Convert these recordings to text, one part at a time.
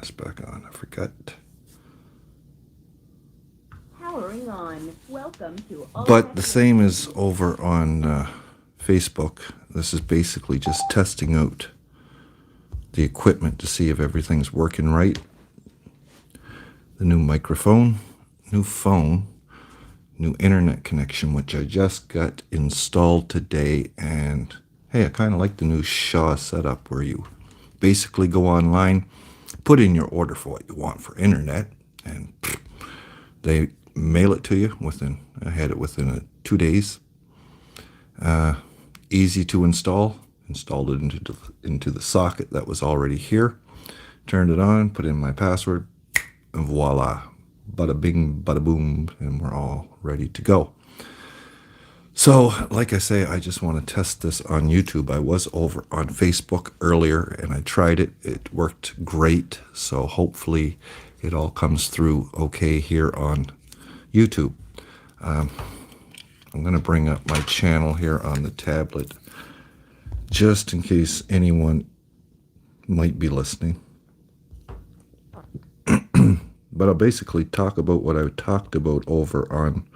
this back on. I forgot. Powering on. Welcome to all. But the same is over on Facebook. This is basically just testing out the equipment to see if everything's working right. The new microphone, new phone, new internet connection, which I just got installed today. And hey, I kind of like the new Shaw setup where you basically go online, put in your order for what you want for internet, and they mail it to you I had it within 2 days. Easy to install. Installed it into the socket that was already here. Turned it on, put in my password, and voila. Bada bing, bada boom, and we're all ready to go. So, like I say, I just want to test this on YouTube. I was over on Facebook earlier, and I tried it. It worked great, so hopefully it all comes through okay here on YouTube. I'm going to bring up my channel here on the tablet, just in case anyone might be listening. But I'll basically talk about what I talked about over on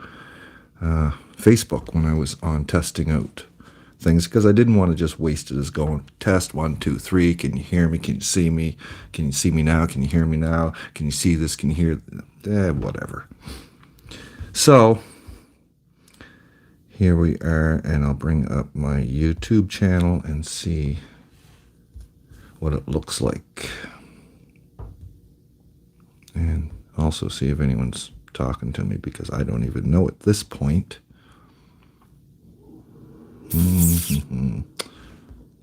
Facebook when I was on testing out things, because I didn't want to just waste it as going test 1, 2, 3. Can you hear me? Can you see me? Can you see me now? Can you hear me now? Can you see this? Can you hear? Whatever. So here we are, and I'll bring up my YouTube channel and see what it looks like. And also see if anyone's talking to me, because I don't even know at this point.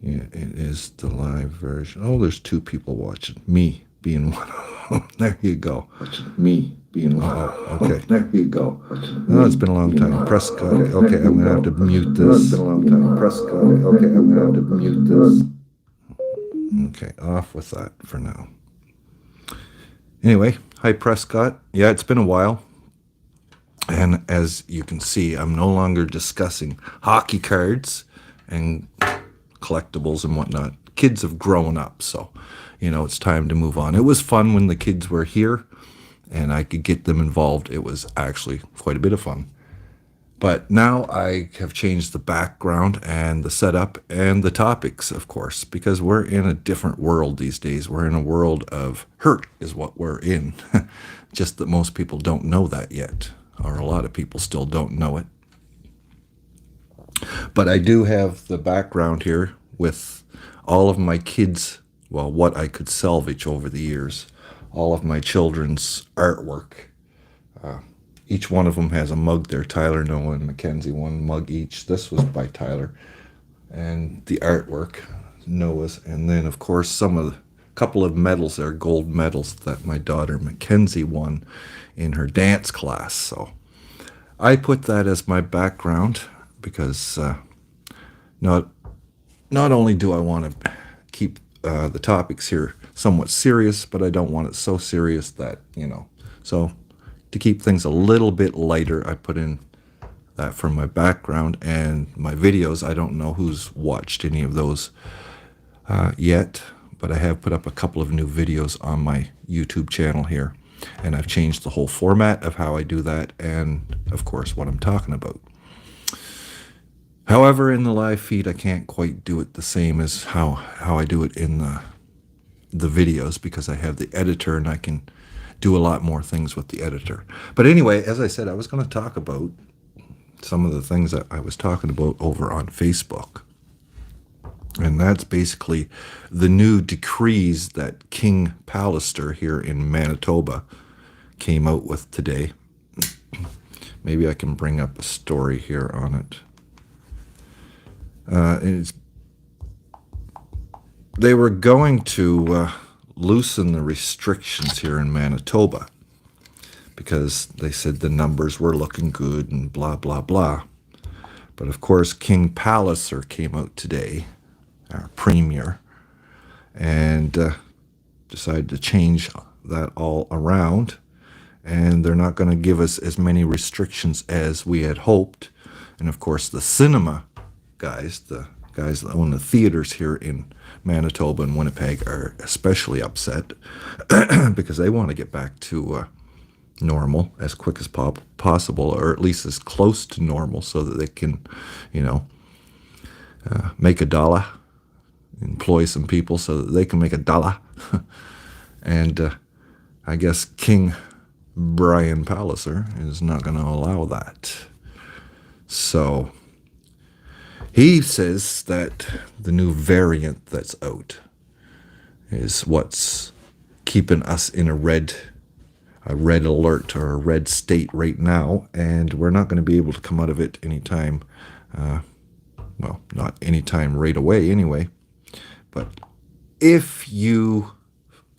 Yeah, it is the live version. Oh, there's 2 people watching. Me being one of them. There you go. Me being one of them. Okay. There you go. Oh, it's been a long time. Prescott. Okay, I'm going to have to mute this. It's been a long time. Prescott. Okay, I'm going to have to mute this. Okay, off with that for now. Anyway, hi Prescott. Yeah, it's been a while. And as you can see, I'm no longer discussing hockey cards and collectibles and whatnot. Kids have grown up, so, it's time to move on. It was fun when the kids were here and I could get them involved. It was actually quite a bit of fun. But now I have changed the background and the setup and the topics, of course, because we're in a different world these days. We're in a world of hurt is what we're in. Just that most people don't know that yet, or a lot of people still don't know it. But I do have the background here with all of my kids, well, what I could salvage over the years, all of my children's artwork. Each one of them has a mug there. Tyler, Noah, and Mackenzie, one mug each. This was by Tyler. And the artwork, Noah's. And then, of course, couple of medals there, gold medals that my daughter Mackenzie won in her dance class. So I put that as my background because not only do I want to keep the topics here somewhat serious, but I don't want it so serious that, so to keep things a little bit lighter, I put in that for my background. And my videos, I don't know who's watched any of those yet, but I have put up a couple of new videos on my YouTube channel here, and I've changed the whole format of how I do that and, of course, what I'm talking about. However, in the live feed, I can't quite do it the same as how I do it in the videos, because I have the editor and I can do a lot more things with the editor. But anyway, as I said, I was going to talk about some of the things that I was talking about over on Facebook. And that's basically the new decrees that King Pallister here in Manitoba came out with today. Maybe I can bring up a story here on it. They were going to loosen the restrictions here in Manitoba because they said the numbers were looking good and blah, blah, blah. But of course, King Palliser came out today, our premier, and decided to change that all around. And they're not going to give us as many restrictions as we had hoped. And of course, the cinema guys, the guys that own the theaters here in Manitoba and Winnipeg are especially upset because they want to get back to normal as quick as possible, or at least as close to normal, so that they can, make a dollar, employ some people so that they can make a dollar. And I guess King Brian Pallister is not going to allow that. So he says that the new variant that's out is what's keeping us in a red alert or a red state right now, and we're not going to be able to come out of it anytime. Well, not anytime right away anyway. But if you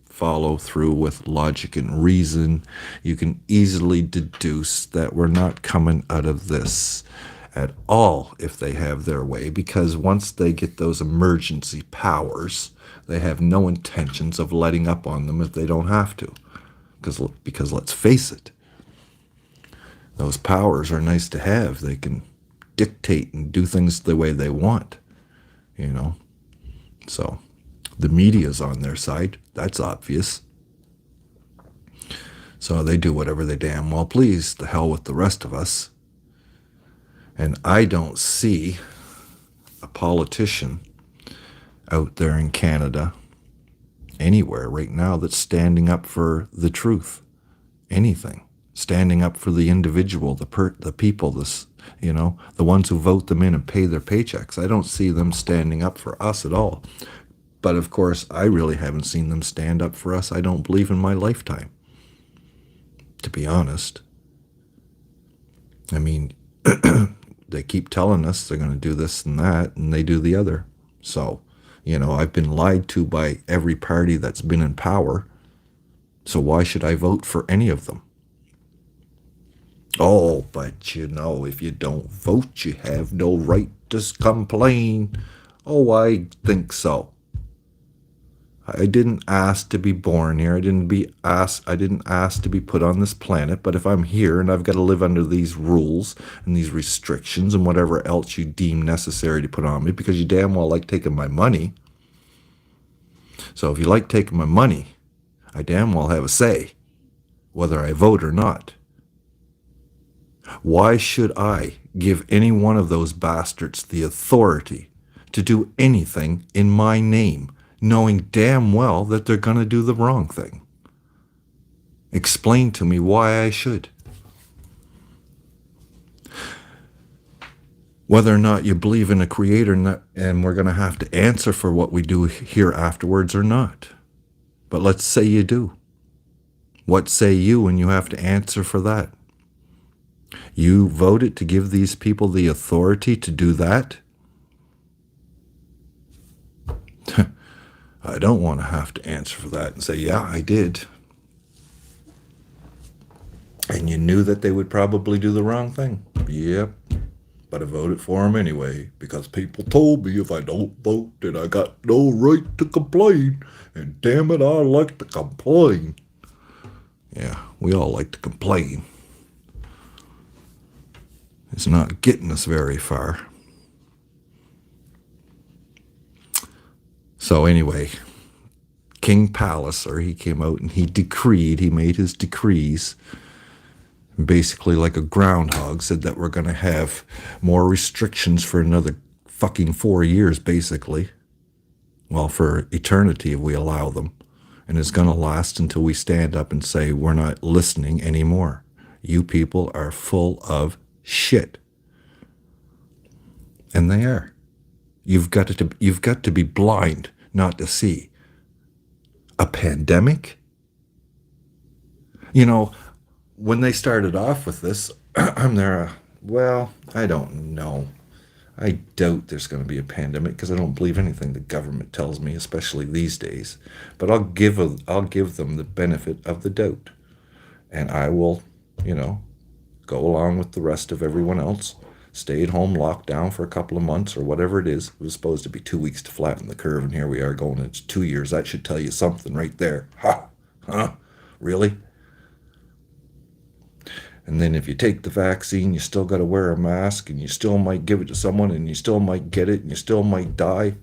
follow through with logic and reason, you can easily deduce that we're not coming out of this at all if they have their way, because once they get those emergency powers, they have no intentions of letting up on them if they don't have to. Because let's face it, those powers are nice to have. They can dictate and do things the way they want, So the media's on their side. That's obvious. So they do whatever they damn well please. The hell with the rest of us. And I don't see a politician out there in Canada, anywhere right now, that's standing up for the truth. Anything. Standing up for the individual, the people, the ones who vote them in and pay their paychecks. I don't see them standing up for us at all. But of course, I really haven't seen them stand up for us, I don't believe, in my lifetime, to be honest. I mean, they keep telling us they're going to do this and that, and they do the other. So, I've been lied to by every party that's been in power. So why should I vote for any of them? Oh, but if you don't vote, you have no right to complain. Oh, I think so. I didn't ask to be born here. I didn't ask to be put on this planet. But if I'm here and I've got to live under these rules and these restrictions and whatever else you deem necessary to put on me, because you damn well like taking my money. So if you like taking my money, I damn well have a say, whether I vote or not. Why should I give any one of those bastards the authority to do anything in my name, knowing damn well that they're going to do the wrong thing? Explain to me why I should. Whether or not you believe in a creator and we're going to have to answer for what we do here afterwards or not. But let's say you do. What say you when you have to answer for that? You voted to give these people the authority to do that? I don't want to have to answer for that and say, yeah, I did. And you knew that they would probably do the wrong thing. Yep. But I voted for them anyway, because people told me if I don't vote, then I got no right to complain. And damn it, I like to complain. Yeah, we all like to complain. It's not getting us very far. So anyway, King Pallister, he came out and he made his decrees, basically like a groundhog, said that we're going to have more restrictions for another fucking 4 years, basically. Well, for eternity if we allow them. And it's going to last until we stand up and say we're not listening anymore. You people are full of shit. And they are. You've got to be blind not to see. A pandemic? When they started off with this, I'm there, I don't know. I doubt there's going to be a pandemic because I don't believe anything the government tells me, especially these days. But I'll give them the benefit of the doubt. And I will, go along with the rest of everyone else, stay at home, locked down for a couple of months or whatever it is. It was supposed to be 2 weeks to flatten the curve, and here we are going into 2 years. That should tell you something right there. Ha! Huh? Really? And then if you take the vaccine, you still got to wear a mask, and you still might give it to someone, and you still might get it, and you still might die.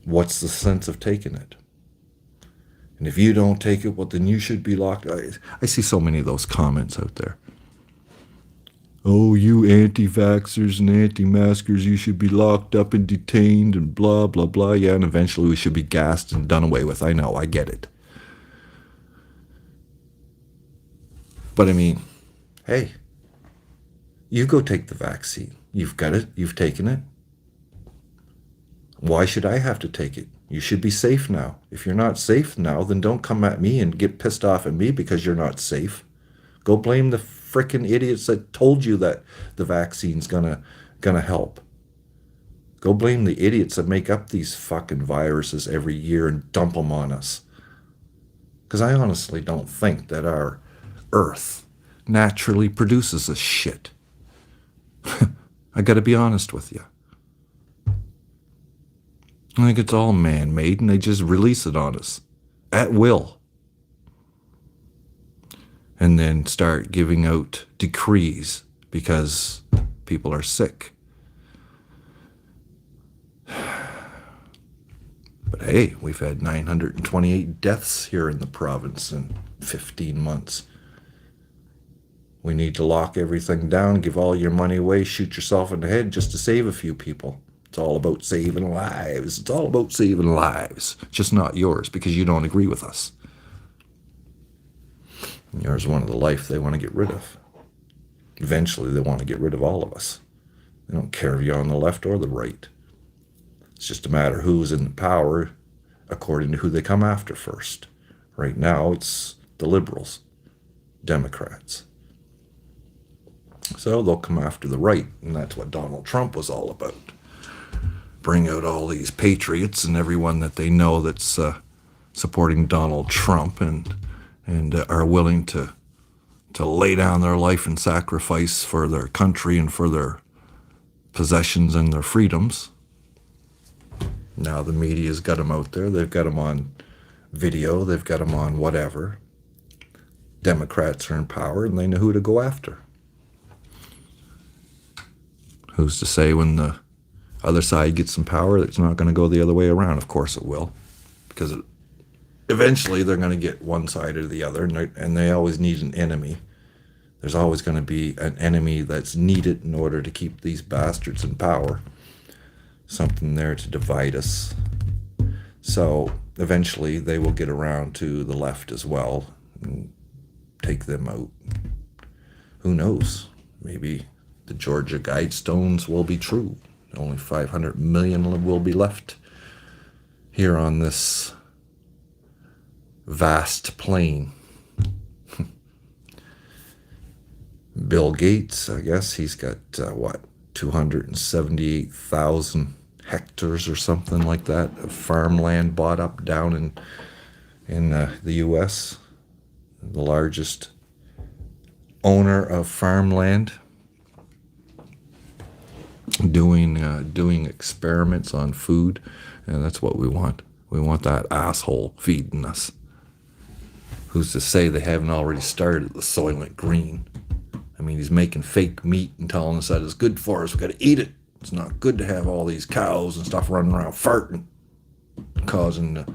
what's the sense of taking it? And if you don't take it, well, then you should be locked. I see so many of those comments out there. Oh, you anti-vaxxers and anti-maskers, you should be locked up and detained and blah, blah, blah. Yeah, and eventually we should be gassed and done away with. I know, I get it. But I mean, hey, you go take the vaccine. You've got it. You've taken it. Why should I have to take it? You should be safe now. If you're not safe now, then don't come at me and get pissed off at me because you're not safe. Go blame the frickin' idiots that told you that the vaccine's gonna help. Go blame the idiots that make up these fucking viruses every year and dump them on us. Because I honestly don't think that our Earth naturally produces this shit. I gotta be honest with you. I think it's all man-made and they just release it on us at will. And then start giving out decrees because people are sick. But hey, we've had 928 deaths here in the province in 15 months. We need to lock everything down, give all your money away, shoot yourself in the head just to save a few people. It's all about saving lives. It's all about saving lives. Just not yours because you don't agree with us. And yours is one of the life they want to get rid of. Eventually, they want to get rid of all of us. They don't care if you're on the left or the right. It's just a matter of who's in power according to who they come after first. Right now, it's the liberals, Democrats. So they'll come after the right, and that's what Donald Trump was all about. Bring out all these patriots and everyone that they know that's supporting Donald Trump and are willing to lay down their life and sacrifice for their country and for their possessions and their freedoms. Now the media's got them out there. They've got them on video. They've got them on whatever. Democrats are in power and they know who to go after. Who's to say when the other side gets some power, it's not going to go the other way around? Of course it will, because eventually they're going to get one side or the other, and they always need an enemy. There's always going to be an enemy that's needed in order to keep these bastards in power. Something there to divide us. So eventually they will get around to the left as well and take them out. Who knows? Maybe the Georgia Guidestones will be true. Only 500 million will be left here on this vast plain. Bill Gates, I guess he's got, 278,000 hectares or something like that of farmland bought up down in the U.S., the largest owner of farmland. Doing experiments on food, and that's what we want. We want that asshole feeding us. Who's to say they haven't already started the Soylent Green? I mean, he's making fake meat and telling us that it's good for us. We got to eat it. It's not good to have all these cows and stuff running around farting, causing the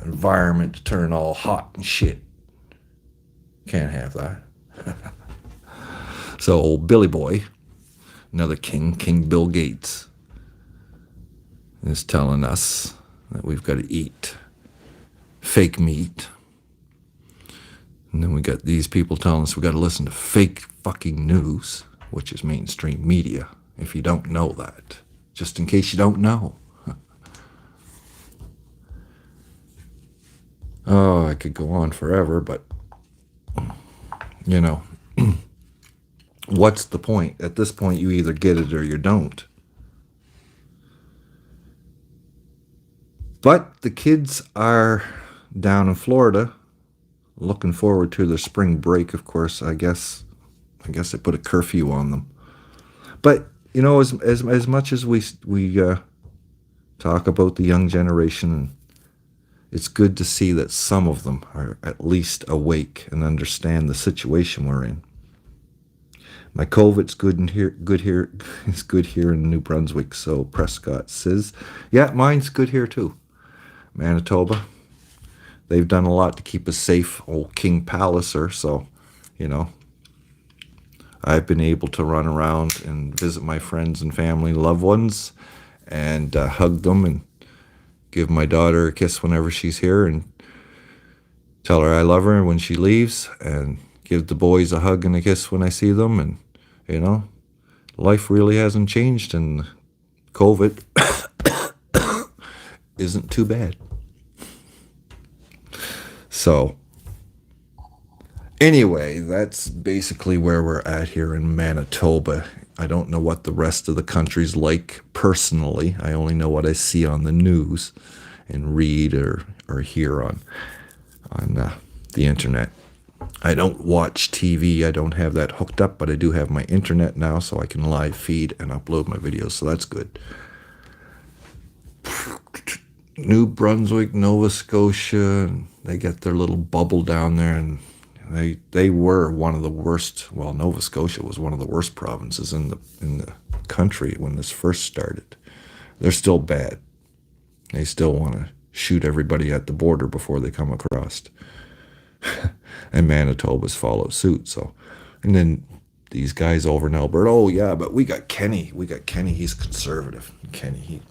environment to turn all hot and shit. Can't have that. So old Billy Boy, another King Bill Gates, is telling us that we've got to eat fake meat. And then we got these people telling us we got to listen to fake fucking news, which is mainstream media, if you don't know that. Just in case you don't know. Oh, I could go on forever, but, what's the point? At this point, you either get it or you don't. But the kids are down in Florida, looking forward to their spring break, of course. I guess they put a curfew on them. But, as much as we talk about the young generation, it's good to see that some of them are at least awake and understand the situation we're in. My COVID's good in here. Good here. It's good here in New Brunswick. So Prescott says, yeah, mine's good here too. Manitoba. They've done a lot to keep us safe. Old King Pallister. So, you know, I've been able to run around and visit my friends and family, loved ones, and hug them and give my daughter a kiss whenever she's here and tell her I love her when she leaves, and give the boys a hug and a kiss when I see them. And, you know, life really hasn't changed, and COVID isn't too bad. So, anyway, that's basically where we're at here in Manitoba. I don't know what the rest of the country's like personally. I only know what I see on the news and read or hear on the internet. I don't watch TV. I don't have that hooked up, but I do have my internet now, so I can live feed and upload my videos, so that's good. New Brunswick, Nova Scotia, they get their little bubble down there, and they were one of the worst. Well, Nova Scotia was one of the worst provinces in the country when this first started. They're still bad. They still want to shoot everybody at the border before they come across. And Manitoba's followed suit. So, and then these guys over in Alberta, oh yeah, but we got Kenny. He's conservative. Kenny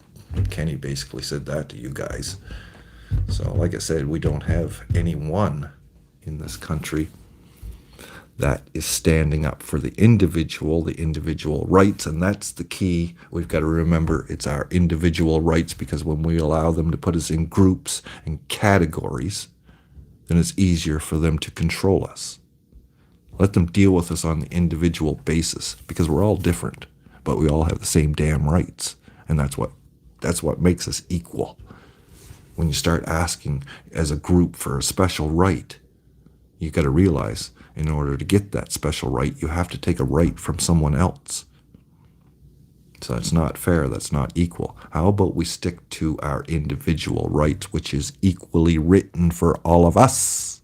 basically said that to you guys. So, like I said, we don't have anyone in this country that is standing up for the individual rights, and that's the key. We've got to remember it's our individual rights, because when we allow them to put us in groups and categories, then it's easier for them to control us. Let them deal with us on the individual basis, because we're all different, but we all have the same damn rights, and that's what makes us equal. When you start asking as a group for a special right, you got to realize in order to get that special right, you have to take a right from someone else. So that's not fair. That's not equal. How about we stick to our individual rights, which is equally written for all of us?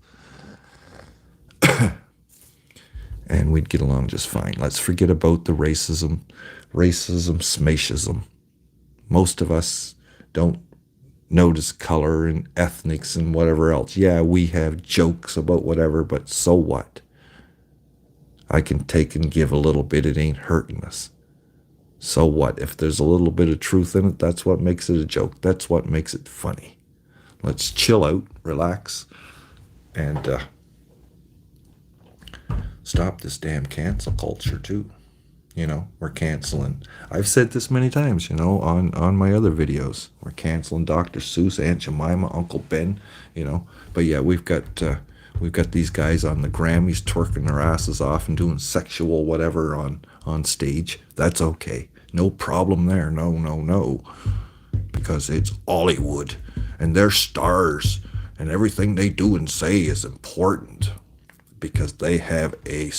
And we'd get along just fine. Let's forget about the racism, smashism. Most of us don't notice color and ethnics and whatever else. Yeah, we have jokes about whatever, but so what? I can take and give a little bit. It ain't hurting us. So what? If there's a little bit of truth in it, that's what makes it a joke. That's what makes it funny. Let's chill out, relax, and stop this damn cancel culture too. You know, we're canceling. I've said this many times, you know, on my other videos. We're canceling Dr. Seuss, Aunt Jemima, Uncle Ben, you know. But yeah, we've got these guys on the Grammys twerking their asses off and doing sexual whatever on stage. That's okay. No problem there. No. Because it's Hollywood, and they're stars, and everything they do and say is important, because they have a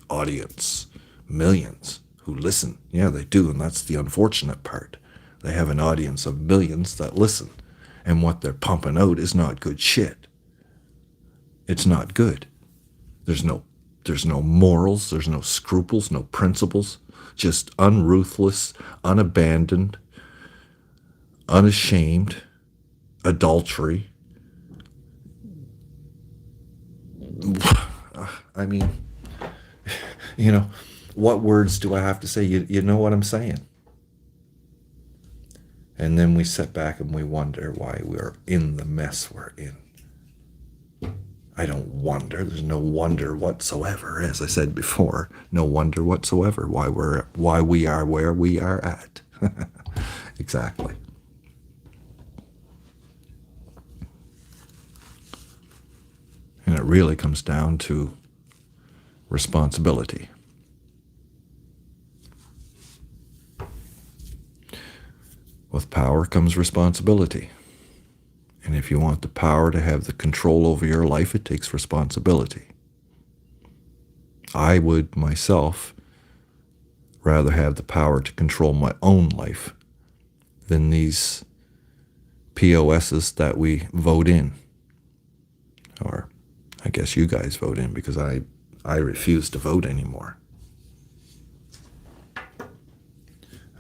audience, millions who listen. Yeah, they do, and that's the unfortunate part. They have an audience of millions that listen, and what they're pumping out is not good shit. It's not good. There's no morals, there's no scruples, no principles, just unruthless, unabandoned, unashamed adultery. I mean, you know, what words do I have to say? You know what I'm saying? And then we sit back and we wonder why we're in the mess we're in. I don't wonder. There's no wonder whatsoever. As I said before, no wonder whatsoever why we are where we are at. Exactly. And it really comes down to responsibility. With power comes responsibility. And if you want the power to have the control over your life, it takes responsibility. I would myself rather have the power to control my own life than these POSs that we vote in. Or I guess you guys vote in, because I I refuse to vote anymore.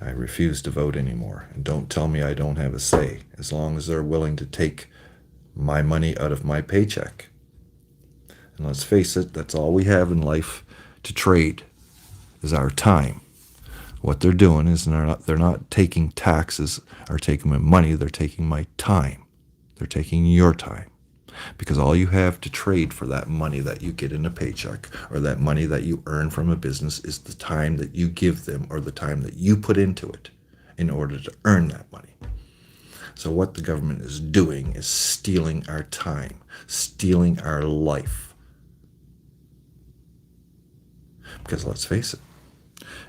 I refuse to vote anymore. And don't tell me I don't have a say, as long as they're willing to take my money out of my paycheck. And let's face it, that's all we have in life to trade, is our time. What they're doing is they're not taking taxes or taking my money, they're taking my time. They're taking your time. Because all you have to trade for that money that you get in a paycheck or that money that you earn from a business is the time that you give them or the time that you put into it in order to earn that money. So what the government is doing is stealing our time, stealing our life. Because let's face it,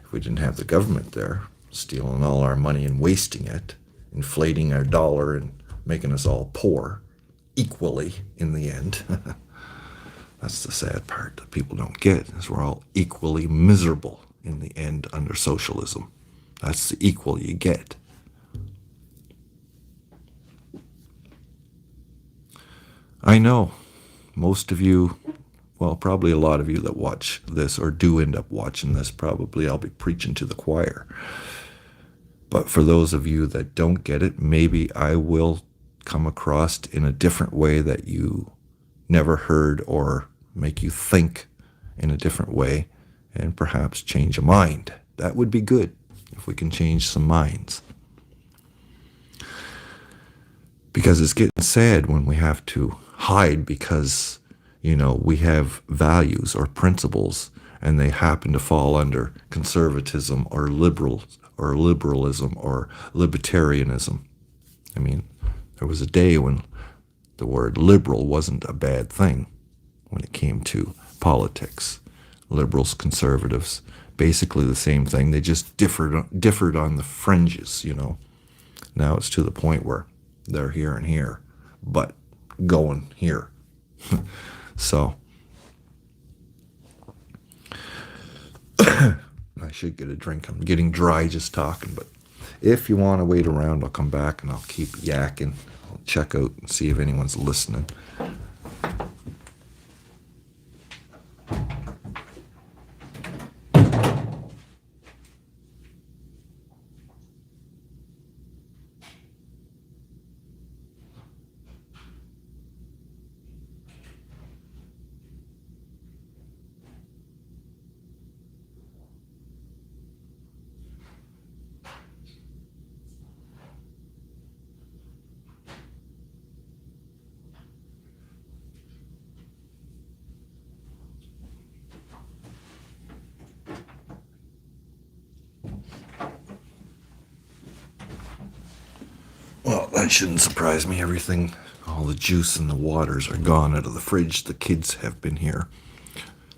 if we didn't have the government there stealing all our money and wasting it, inflating our dollar and making us all poor equally in the end, that's the sad part that people don't get, is we're all equally miserable in the end under socialism. That's the equal you get. I know most of you, well, probably a lot of you that watch this or do end up watching this, probably I'll be preaching to the choir. But for those of you that don't get it, maybe I will come across in a different way that you never heard, or make you think in a different way and perhaps change a mind. That would be good if we can change some minds. Because it's getting sad when we have to hide because, we have values or principles and they happen to fall under conservatism or liberalism or libertarianism. I mean, there was a day when the word liberal wasn't a bad thing when it came to politics. Liberals, conservatives, basically the same thing. They just differed on the fringes, Now it's to the point where they're here and here, but going here. So I should get a drink. I'm getting dry just talking, but if you want to wait around, I'll come back and I'll keep yakking. I'll check out and see if anyone's listening. Well, that shouldn't surprise me. Everything, all the juice and the waters are gone out of the fridge. The kids have been here.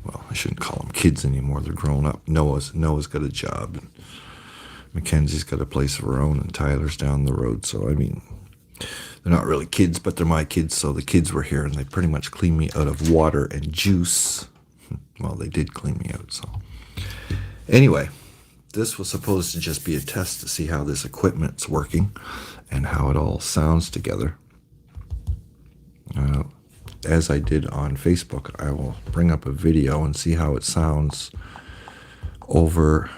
Well, I shouldn't call them kids anymore. They're grown up. Noah's got a job, and Mackenzie's got a place of her own, and Tyler's down the road. So, I mean, they're not really kids, but they're my kids. So the kids were here, and they pretty much cleaned me out of water and juice. Well, they did clean me out, so. Anyway, this was supposed to just be a test to see how this equipment's working and how it all sounds together. As I did on Facebook, I will bring up a video and see how it sounds over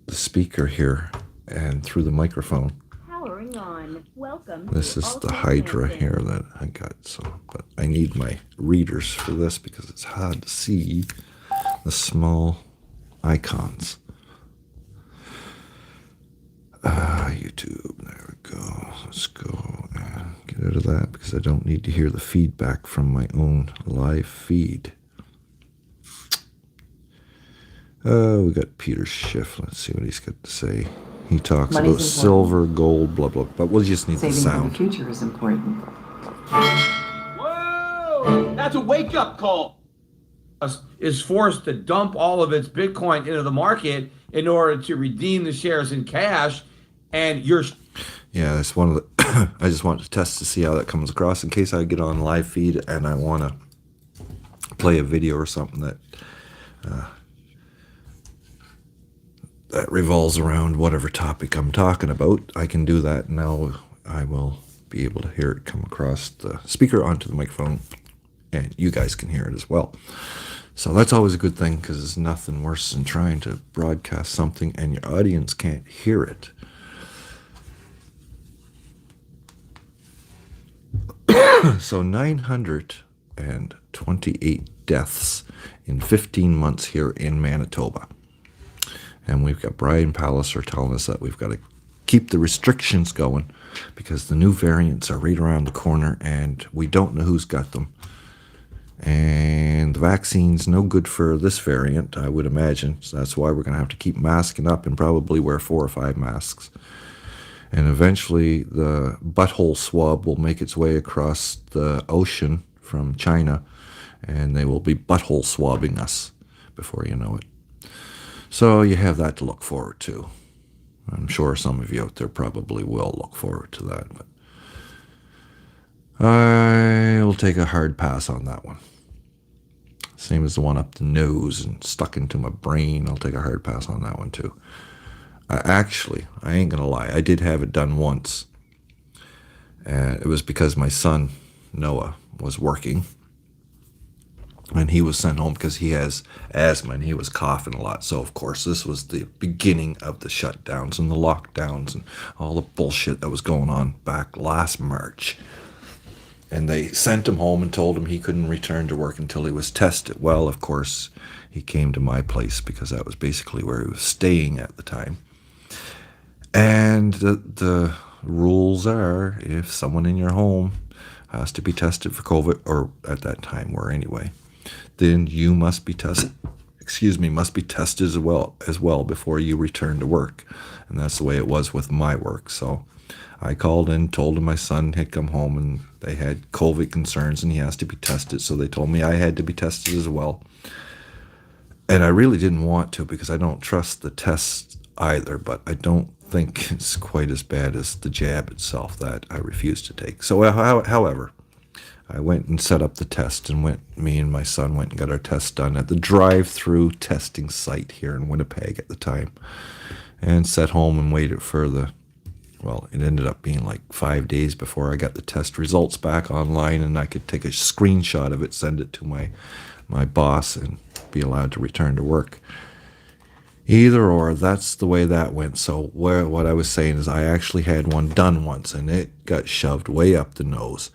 the speaker here and through the microphone. Powering on. Welcome. This is the Hydra here that I got, but I need my readers for this because it's hard to see the small icons. YouTube, there we go. Let's go and get out of that because I don't need to hear the feedback from my own live feed. We got Peter Schiff. Let's see what he's got to say. He talks Money's about silver, gold, blah, blah, but we'll just need Saving the sound. for the future is important. Whoa! That's a wake-up call. Is forced to dump all of its Bitcoin into the market in order to redeem the shares in cash, and you're... Yeah, that's one of the... I just wanted to test to see how that comes across in case I get on live feed and I want to play a video or something that that revolves around whatever topic I'm talking about. I can do that now. I will be able to hear it come across the speaker onto the microphone and you guys can hear it as well. So that's always a good thing, because there's nothing worse than trying to broadcast something and your audience can't hear it. So 928 deaths in 15 months here in Manitoba. And we've got Brian Pallister telling us that we've got to keep the restrictions going because the new variants are right around the corner and we don't know who's got them. And the vaccine's no good for this variant, I would imagine. So that's why we're going to have to keep masking up and probably wear 4 or 5 masks. And eventually the butthole swab will make its way across the ocean from China, and they will be butthole swabbing us before you know it. So you have that to look forward to. I'm sure some of you out there probably will look forward to that, but I will take a hard pass on that one. Same as the one up the nose and stuck into my brain. I'll take a hard pass on that one too. I ain't gonna lie, I did have it done once. And it was because my son, Noah, was working. And he was sent home because he has asthma and he was coughing a lot. So, of course, this was the beginning of the shutdowns and the lockdowns and all the bullshit that was going on back last March. And they sent him home and told him he couldn't return to work until he was tested. Well, of course, he came to my place because that was basically where he was staying at the time. And the rules are, if someone in your home has to be tested for COVID, or at that time were anyway, then you must be tested. Must be tested as well before you return to work. And that's the way it was with my work. So I called in, told him my son had come home and they had COVID concerns and he has to be tested. So they told me I had to be tested as well. And I really didn't want to because I don't trust the tests either, but I don't think it's quite as bad as the jab itself that I refuse to take. So, however, I went and set up the test and me and my son went and got our test done at the drive-through testing site here in Winnipeg at the time, and sat home and waited for it ended up being like 5 days before I got the test results back online and I could take a screenshot of it, send it to my boss and be allowed to return to work. Either or, that's the way that went. So what I was saying is I actually had one done once, and it got shoved way up the nose,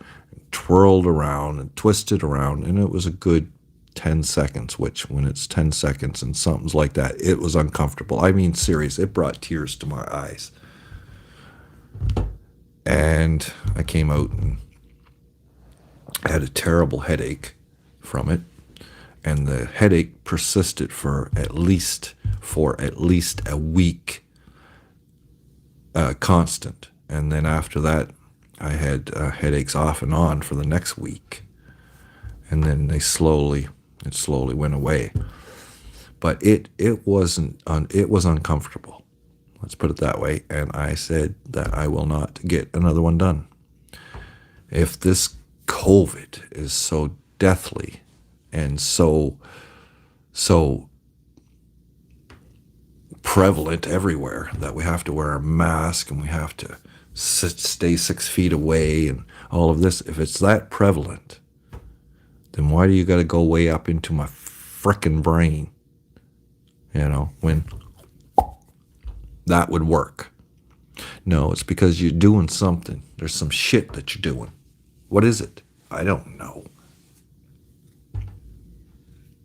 twirled around and twisted around, and it was a good 10 seconds, which when it's 10 seconds and something's like that, it was uncomfortable. I mean, serious, it brought tears to my eyes. And I came out and had a terrible headache from it. And the headache persisted for at least a week, constant. And then after that, I had headaches off and on for the next week, and then it slowly went away. But it was uncomfortable. Let's put it that way. And I said that I will not get another one done. If this COVID is so deathly and so prevalent everywhere that we have to wear a mask and we have to stay 6 feet away and all of this, if it's that prevalent, then why do you got to go way up into my frickin' brain, when that would work? No, it's because you're doing something. There's some shit that you're doing. What is it? I don't know.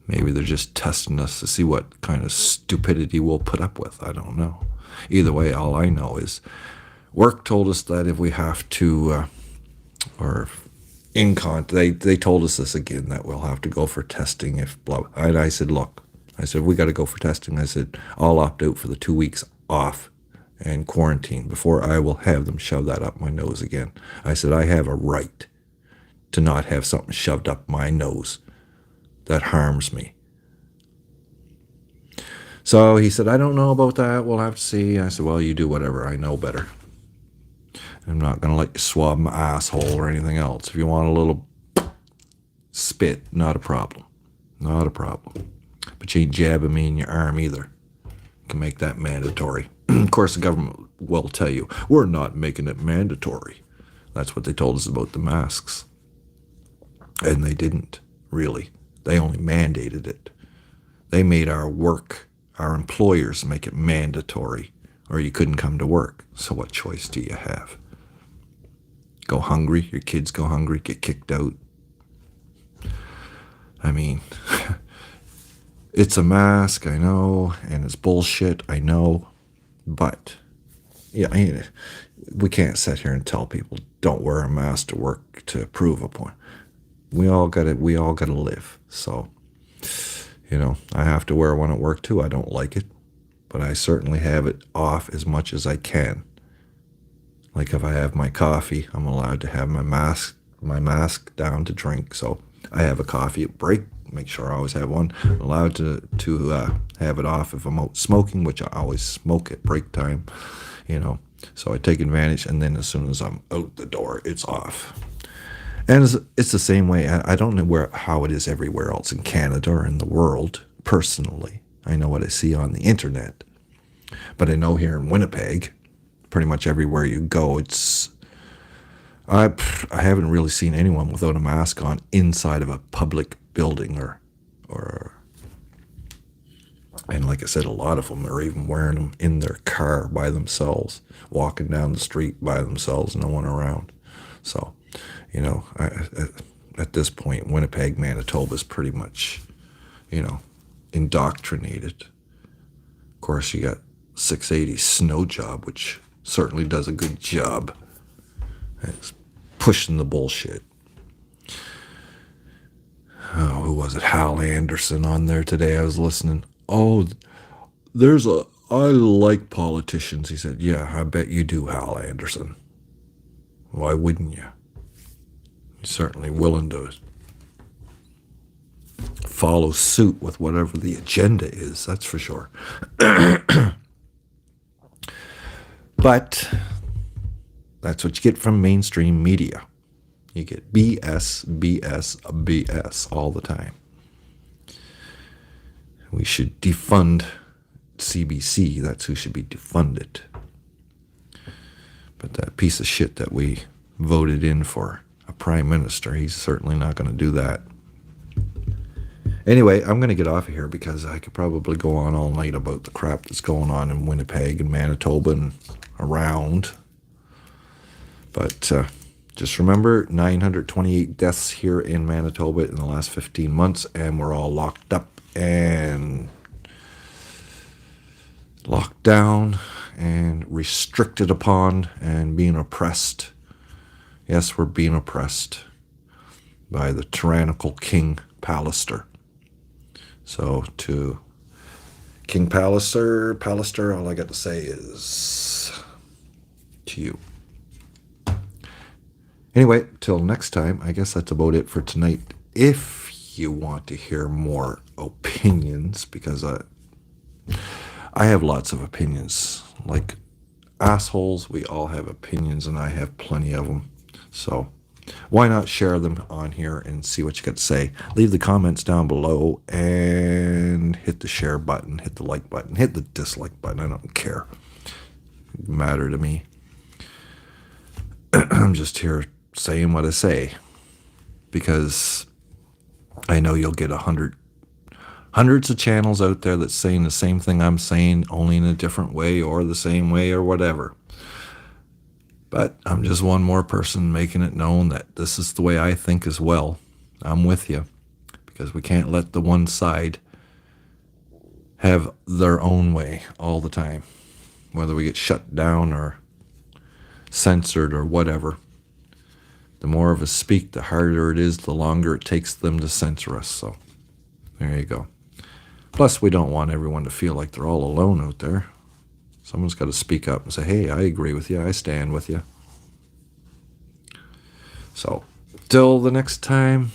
Maybe they're just testing us to see what kind of stupidity we'll put up with. I don't know. Either way, all I know is work told us that if we have to, they told us this again, that we'll have to go for testing if blah. And I said, look, we got to go for testing. I said, I'll opt out for the 2 weeks off and quarantine before I will have them shove that up my nose again. I said, I have a right to not have something shoved up my nose that harms me. So he said, I don't know about that. We'll have to see. I said, well, you do whatever. I know better. I'm not going to let you swab my asshole or anything else. If you want a little spit, not a problem. Not a problem. But you ain't jabbing me in your arm either. You can make that mandatory. Of course, the government will tell you, we're not making it mandatory. That's what they told us about the masks. And they didn't. really. They only mandated it. They made our employers make it mandatory, or you couldn't come to work. So what choice do you have? Go hungry? Your kids go hungry? Get kicked out? I mean, it's a mask, I know, and it's bullshit, I know, but yeah, we can't sit here and tell people don't wear a mask to work to prove a point. We all gotta live. So, I have to wear one at work too. I don't like it, but I certainly have it off as much as I can. Like if I have my coffee, I'm allowed to have my mask down to drink. So I have a coffee at break. Make sure I always have one. I'm allowed to have it off if I'm out smoking, which I always smoke at break time. So I take advantage, and then as soon as I'm out the door, it's off. And it's the same way. I don't know how it is everywhere else in Canada or in the world, personally. I know what I see on the internet. But I know here in Winnipeg, pretty much everywhere you go, I haven't really seen anyone without a mask on inside of a public building and like I said, a lot of them are even wearing them in their car by themselves, walking down the street by themselves, no one around. So, at this point, Winnipeg, Manitoba is pretty much, indoctrinated. Of course, you got 680 Snow Job, which certainly does a good job. It's pushing the bullshit. Oh, who was it? Hal Anderson on there today. I was listening. Oh, I like politicians. He said, yeah, I bet you do, Hal Anderson. Why wouldn't you? You're certainly willing to follow suit with whatever the agenda is, that's for sure. But that's what you get from mainstream media. You get BS, BS, BS all the time. We should defund CBC. That's who should be defunded. But that piece of shit that we voted in for a prime minister, he's certainly not going to do that. Anyway, I'm going to get off of here because I could probably go on all night about the crap that's going on in Winnipeg and Manitoba and around. But just remember, 928 deaths here in Manitoba in the last 15 months, and we're all locked up and locked down and restricted upon and being oppressed. Yes, we're being oppressed by the tyrannical King Pallister. So to King Pallister, all I got to say is to you. Anyway, till next time, I guess that's about it for tonight. If you want to hear more opinions, because I have lots of opinions. Like assholes, we all have opinions, and I have plenty of them. So why not share them on here and see what you got to say? Leave the comments down below and hit the share button, hit the like button, hit the dislike button. I don't care. It doesn't matter to me. I'm just here saying what I say because I know you'll get hundreds of channels out there that's saying the same thing I'm saying, only in a different way or the same way or whatever. But I'm just one more person making it known that this is the way I think as well. I'm with you because we can't let the one side have their own way all the time, whether we get shut down or censored or whatever. The more of us speak, the harder it is, the longer it takes them to censor us. So there you go. Plus, we don't want everyone to feel like they're all alone out there. Someone's got to speak up and say, hey, I agree with you. I stand with you. So, till the next time,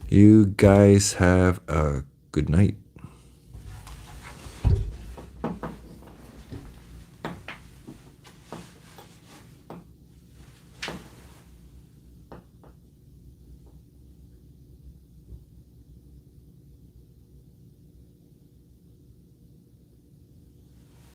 you guys have a good night.